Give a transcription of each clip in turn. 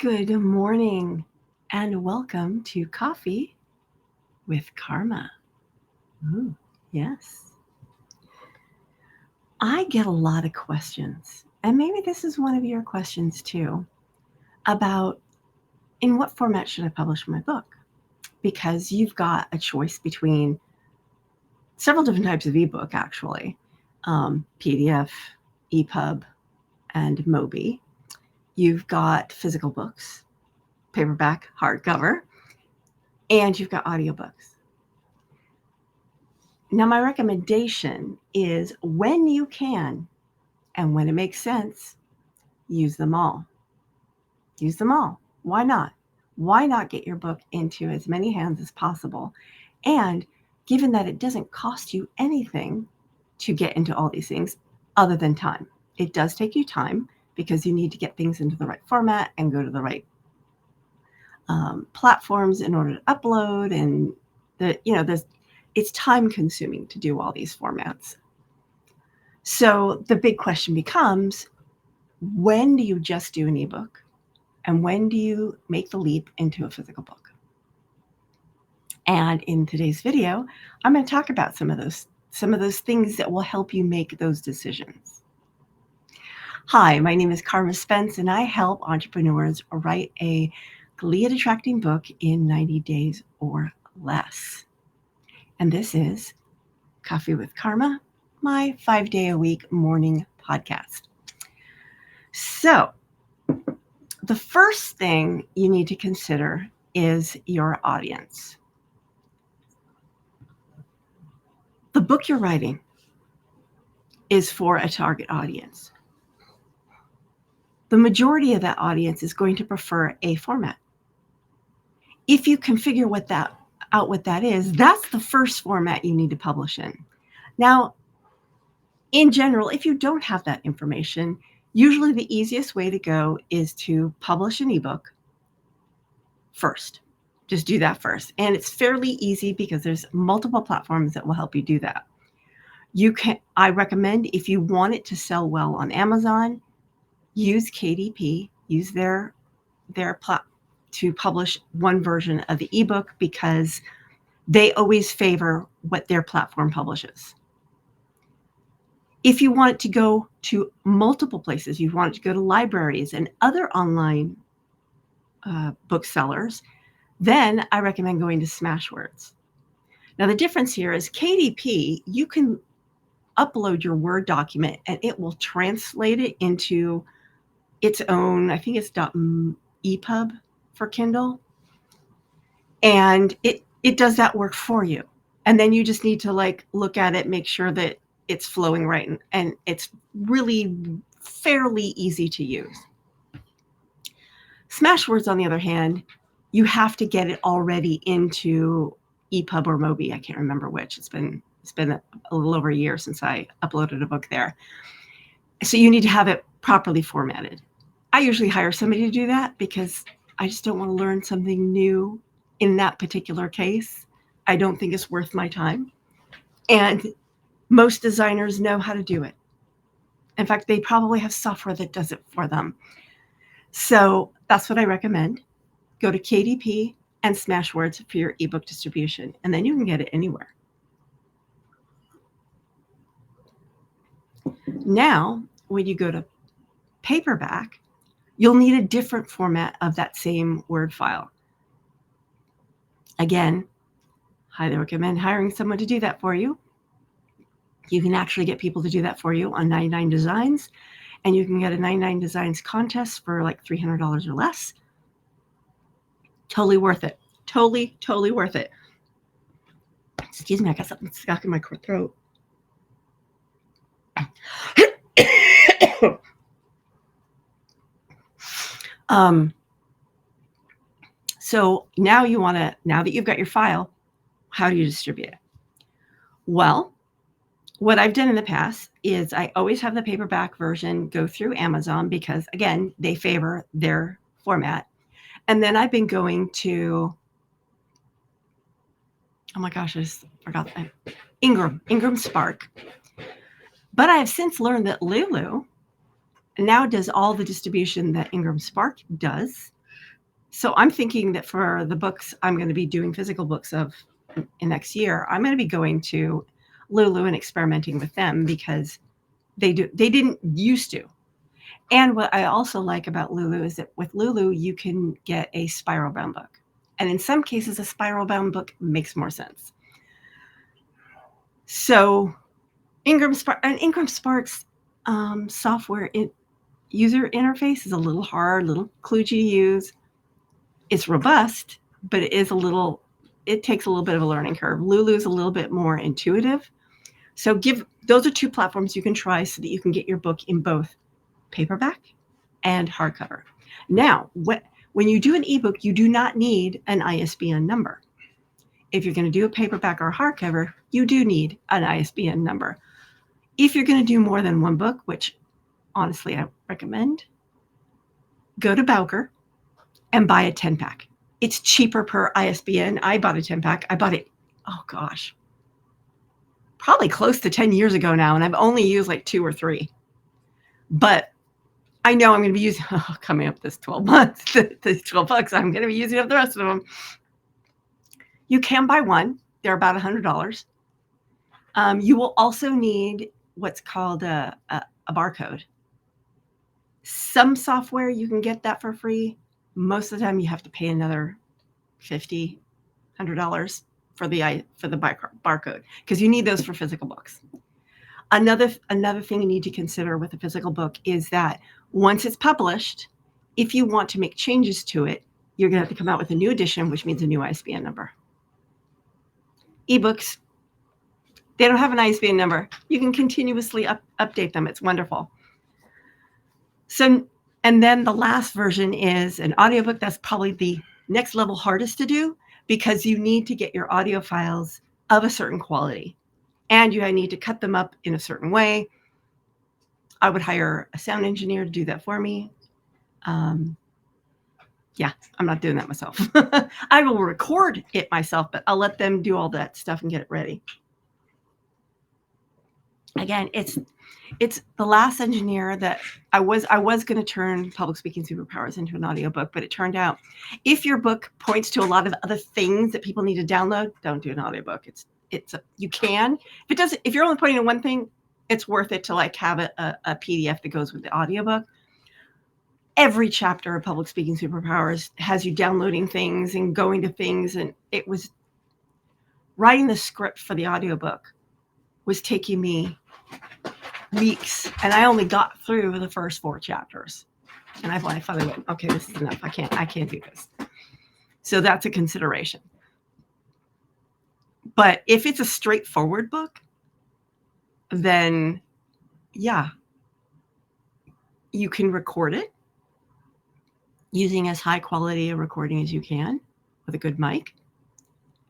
Good morning and welcome to Coffee with Carma. Ooh, yes. I get a lot of questions, and maybe this is one of your questions too, about in what format should I publish my book? Because you've got a choice between several different types of ebook, actually, PDF, EPUB, and Mobi. You've got physical books, paperback, hardcover, and you've got audiobooks. Now, my recommendation is when you can and when it makes sense, use them all. Use them all. Why not? Why not get your book into as many hands as possible? And given that it doesn't cost you anything to get into all these things other than time, it does take you time because you need to get things into the right format and go to the right platforms in order to upload, and it's time consuming to do all these formats. So the big question becomes, when do you just do an ebook and when do you make the leap into a physical book? And in today's video, I'm going to talk about some of those things that will help you make those decisions. Hi, my name is Carma Spence, and I help entrepreneurs write a Glee-attracting book in 90 days or less. And this is Coffee with Carma, my 5-day-a-week morning podcast. So, the first thing you need to consider is your audience. The book you're writing is for a target audience. The majority of that audience is going to prefer a format. If you can figure what that is, that's the first format you need to publish in. Now, in general, if you don't have that information, usually the easiest way to go is to publish an ebook first. Just do that first. And it's fairly easy because there's multiple platforms that will help you do that. I recommend, if you want it to sell well on Amazon, use KDP, use their platform to publish one version of the ebook because they always favor what their platform publishes. If you want it to go to multiple places, you want it to go to libraries and other online booksellers, then I recommend going to Smashwords. Now, the difference here is KDP, you can upload your Word document and it will translate it into its own, I think it's .epub for Kindle. And it does that work for you. And then you just need to look at it, make sure that it's flowing right. And it's really fairly easy to use. Smashwords, on the other hand, you have to get it already into EPUB or Mobi. I can't remember which. It's been a little over a year since I uploaded a book there. So you need to have it properly formatted. I usually hire somebody to do that because I just don't want to learn something new in that particular case. I don't think it's worth my time. And most designers know how to do it. In fact, they probably have software that does it for them. So that's what I recommend. Go to KDP and Smashwords for your ebook distribution, and then you can get it anywhere. Now, when you go to paperback, you'll need a different format of that same Word file. Again, highly recommend hiring someone to do that for you. You can actually get people to do that for you on 99 Designs, and you can get a 99 Designs contest for like $300 or less. Totally worth it. Totally worth it. Excuse me, I got something stuck in my throat. So now that you've got your file, how do you distribute it? Well, what I've done in the past is I always have the paperback version go through Amazon because, again, they favor their format. And then I've been going to, oh my gosh, I just forgot that. Ingram Spark. But I have since learned that Lulu now does all the distribution that Ingram Spark does. So I'm thinking that for the books I'm going to be doing physical books of in next year, I'm going to be going to Lulu and experimenting with them because they didn't used to. And what I also like about Lulu is that with Lulu, you can get a spiral bound book. And in some cases, a spiral bound book makes more sense. So Ingram Spark's software user interface is a little hard, a little kludgy to use. It's robust, but it takes a little bit of a learning curve. Lulu's a little bit more intuitive. So those are two platforms you can try so that you can get your book in both paperback and hardcover. Now, when you do an ebook, you do not need an ISBN number. If you're going to do a paperback or hardcover, you do need an ISBN number. If you're going to do more than one book, which honestly I recommend, go to Bowker and buy a 10-pack. It's cheaper per ISBN. I bought a 10-pack. I bought it, oh gosh, probably close to 10 years ago now, and I've only used like 2 or 3. But I know I'm going to be using, coming up this 12 months, this 12 bucks, I'm going to be using up the rest of them. You can buy one. They're about $100. You will also need what's called a barcode. Some software you can get that for free. Most of the time you have to pay another $50, $100 for the barcode because you need those for physical books. Another thing you need to consider with a physical book is that once it's published, if you want to make changes to it, you're going to have to come out with a new edition, which means a new ISBN number. Ebooks, they don't have an ISBN number. You can continuously update them. It's wonderful. So, and then the last version is an audiobook. That's probably the next level hardest to do because you need to get your audio files of a certain quality and you need to cut them up in a certain way. I would hire a sound engineer to do that for me. Yeah, I'm not doing that myself. I will record it myself, but I'll let them do all that stuff and get it ready. Again, it's the last engineer that I was going to turn Public Speaking Superpowers into an audiobook, but it turned out if your book points to a lot of other things that people need to download, don't do an audiobook. You can. If you're only pointing to one thing, it's worth it to like have a PDF that goes with the audiobook. Every chapter of Public Speaking Superpowers has you downloading things and going to things, and it was writing the script for the audiobook was taking me weeks, and I only got through the first 4 chapters, and I finally went, okay, this is enough. I can't do this. So that's a consideration. But if it's a straightforward book, then yeah, you can record it using as high quality a recording as you can with a good mic,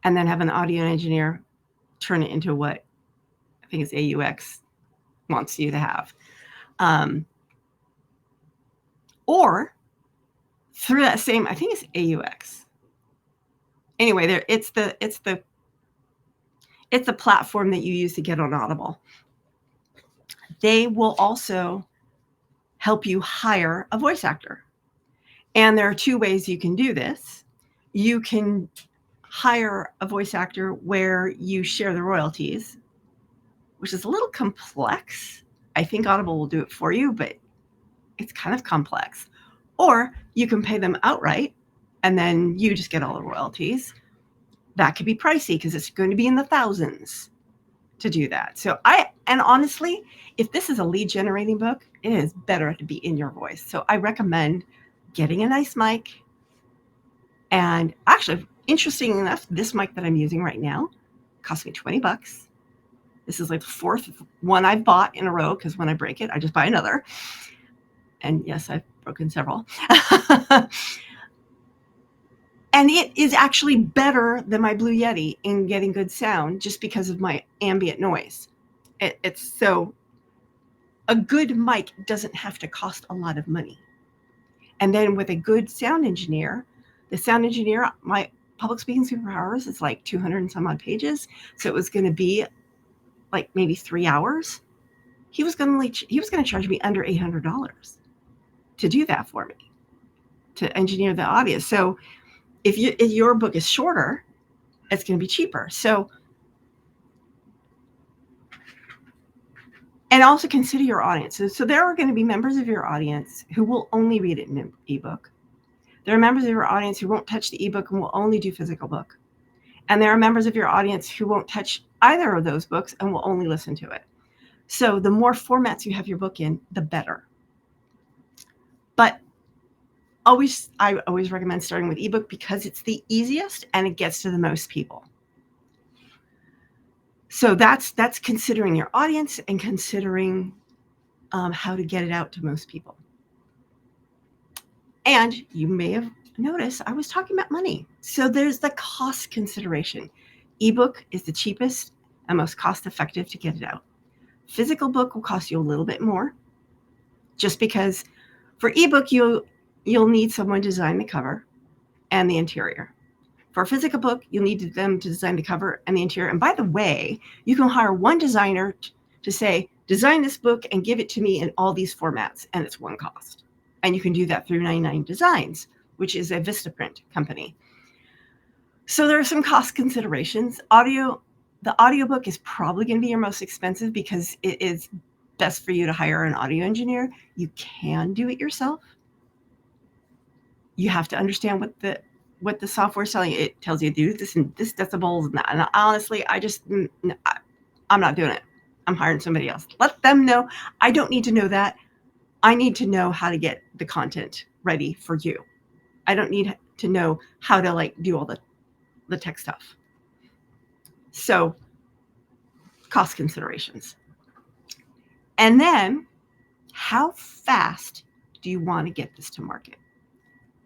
and then have an audio engineer turn it into what I think is AUX wants you to have. Or through that same, I think it's AUX. Anyway, it's the platform that you use to get on Audible. They will also help you hire a voice actor. And there are 2 ways you can do this. You can hire a voice actor where you share the royalties, which is a little complex. I think Audible will do it for you, but it's kind of complex. Or you can pay them outright, and then you just get all the royalties. That could be pricey because it's going to be in the thousands to do that. So and honestly, if this is a lead generating book, it is better to be in your voice. So I recommend getting a nice mic. And actually, interesting enough, this mic that I'm using right now cost me $20. This is like the 4th one I've bought in a row because when I break it, I just buy another. And yes, I've broken several. And it is actually better than my Blue Yeti in getting good sound just because of my ambient noise. It's so a good mic doesn't have to cost a lot of money. And then with a good sound engineer, my Public Speaking Superpowers is like 200 and some odd pages. So it was going to be like maybe 3 hours. He was going to charge me under $800 to do that for me. engineer the audio. So if your book is shorter, it's going to be cheaper. So, and also consider your audience. So there are going to be members of your audience who will only read it in an ebook. There are members of your audience who won't touch the ebook and will only do physical book. And there are members of your audience who won't touch either of those books and will only listen to it. So the more formats you have your book in, the better. But I always recommend starting with ebook because it's the easiest and it gets to the most people. So that's considering your audience and considering how to get it out to most people. And you may have noticed I was talking about money. So there's the cost consideration. Ebook is the cheapest and most cost effective to get it out. Physical book will cost you a little bit more, just because for ebook you'll need someone to design the cover and the interior. For a physical book, you'll need them to design the cover and the interior. And by the way, you can hire one designer to say, design this book and give it to me in all these formats, and it's one cost. And you can do that through 99 Designs, which is a Vistaprint company. So there are some cost considerations. The audiobook is probably going to be your most expensive because it is best for you to hire an audio engineer. You can do it yourself. You have to understand what the software is telling you. It tells you to do this and this decibels and that. And honestly, I'm not doing it. I'm hiring somebody else. Let them know. I don't need to know that. I need to know how to get the content ready for you. I don't need to know how to do all the tech stuff. So cost considerations. And then how fast do you want to get this to market?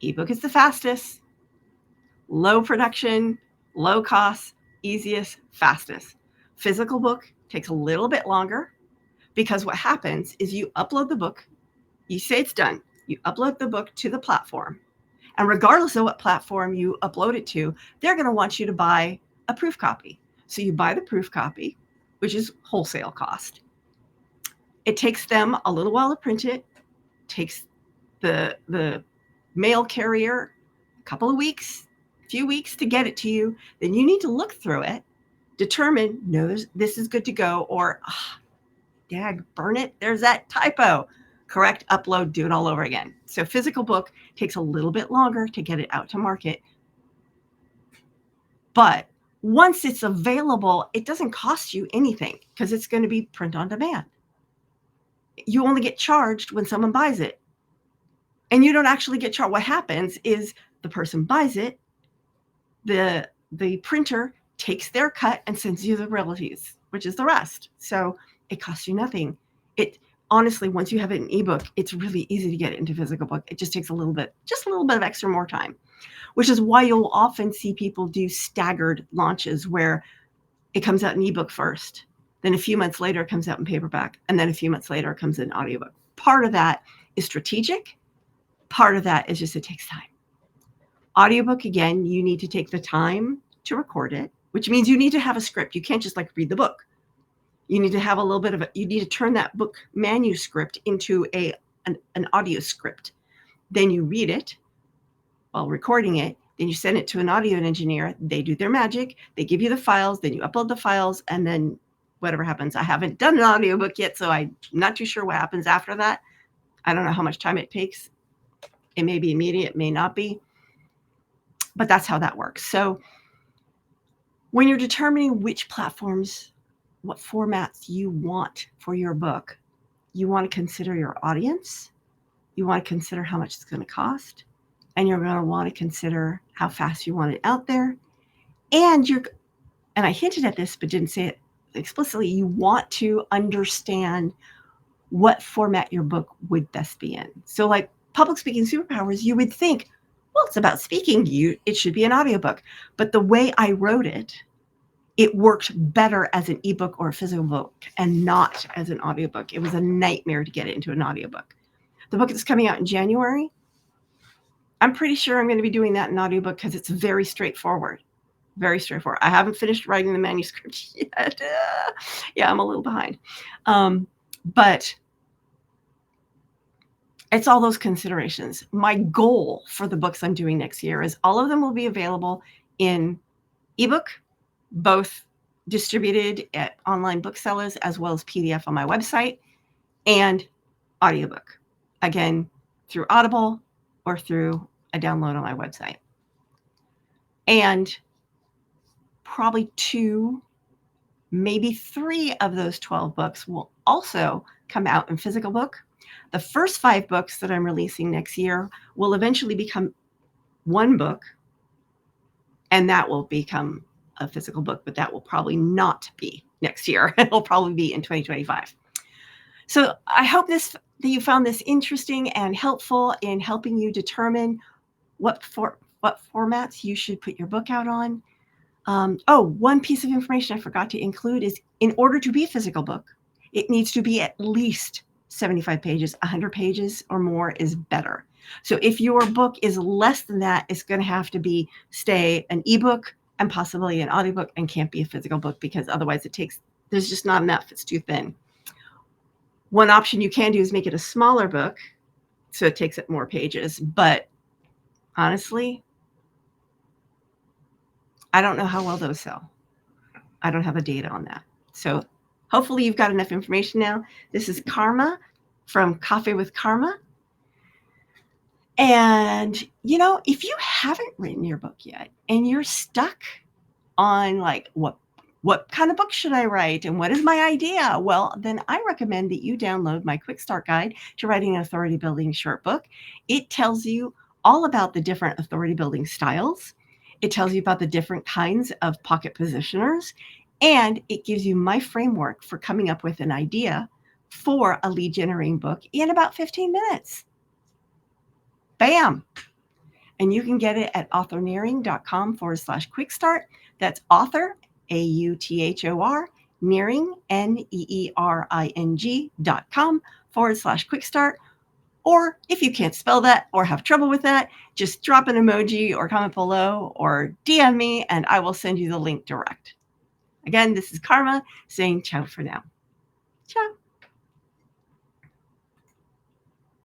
Ebook is the fastest, low production, low cost, easiest, fastest. Physical book takes a little bit longer because what happens is you upload the book, you say it's done, you upload the book to the platform, and regardless of what platform you upload it to, they're going to want you to buy a proof copy. So you buy the proof copy, which is wholesale cost. It takes them a little while to print it, takes the mail carrier a couple of weeks, few weeks to get it to you. Then you need to look through it, determine, no, this is good to go, or dag, burn it, there's that typo. Correct, upload, do it all over again. So physical book takes a little bit longer to get it out to market. But once it's available, it doesn't cost you anything because it's going to be print on demand. You only get charged when someone buys it. And you don't actually get charged. What happens is the person buys it, the printer takes their cut and sends you the royalties, which is the rest. So it costs you nothing. It honestly, once you have it in ebook, it's really easy to get it into physical book. It just takes a little bit of extra more time, which is why you'll often see people do staggered launches where it comes out in ebook first, then a few months later it comes out in paperback, and then a few months later it comes in audiobook. Part of that is strategic. Part of that is just it takes time. Audiobook, again, you need to take the time to record it, which means you need to have a script. You can't just read the book. You need to have a little bit of you need to turn that book manuscript into an audio script. Then you read it while recording it. Then you send it to an audio engineer. They do their magic. They give you the files. Then you upload the files, and then whatever happens. I haven't done an audiobook yet, so I'm not too sure what happens after that. I don't know how much time it takes. It may be immediate, it may not be, but that's how that works. So when you're determining which platforms, what formats you want for your book, you want to consider your audience, you want to consider how much it's going to cost, and you're going to want to consider how fast you want it out there. And I hinted at this, but didn't say it explicitly, you want to understand what format your book would best be in. So Public Speaking Superpowers, you would think, well, it's about speaking. It should be an audiobook. But the way I wrote it, it worked better as an ebook or a physical book and not as an audiobook. It was a nightmare to get it into an audiobook. The book that's coming out in January, I'm pretty sure I'm going to be doing that in audiobook because it's very straightforward. Very straightforward. I haven't finished writing the manuscript yet. Yeah, I'm a little behind. But It's all those considerations. My goal for the books I'm doing next year is all of them will be available in ebook, both distributed at online booksellers as well as PDF on my website, and audiobook, again, through Audible or through a download on my website. And probably 2, maybe 3 of those 12 books will also come out in physical book. The first 5 books that I'm releasing next year will eventually become one book, and that will become a physical book, but that will probably not be next year. It'll probably be in 2025. So I hope that you found this interesting and helpful in helping you determine what formats you should put your book out on. One piece of information I forgot to include is, in order to be a physical book, it needs to be at least 75 pages. 100 pages or more is better. So if your book is less than that, it's going to have to stay an ebook and possibly an audiobook, and can't be a physical book, because otherwise there's just not enough. It's too thin. One option you can do is make it a smaller book, so it takes up more pages. But honestly, I don't know how well those sell. I don't have the data on that. So hopefully you've got enough information now. This is Carma from Coffee with Carma. And, if you haven't written your book yet and you're stuck on like, what kind of book should I write and what is my idea? Well, then I recommend that you download my quick start guide to writing an authority building short book. It tells you all about the different authority building styles. It tells you about the different kinds of pocket positioners, and it gives you my framework for coming up with an idea for a lead generating book in about 15 minutes. Bam. And you can get it at authorneering.com/quick start. That's author, AUTHOR, nearing, NEERING.com/quick start. Or if you can't spell that or have trouble with that, just drop an emoji or comment below or DM me and I will send you the link direct. Again, this is Carma saying ciao for now. Ciao.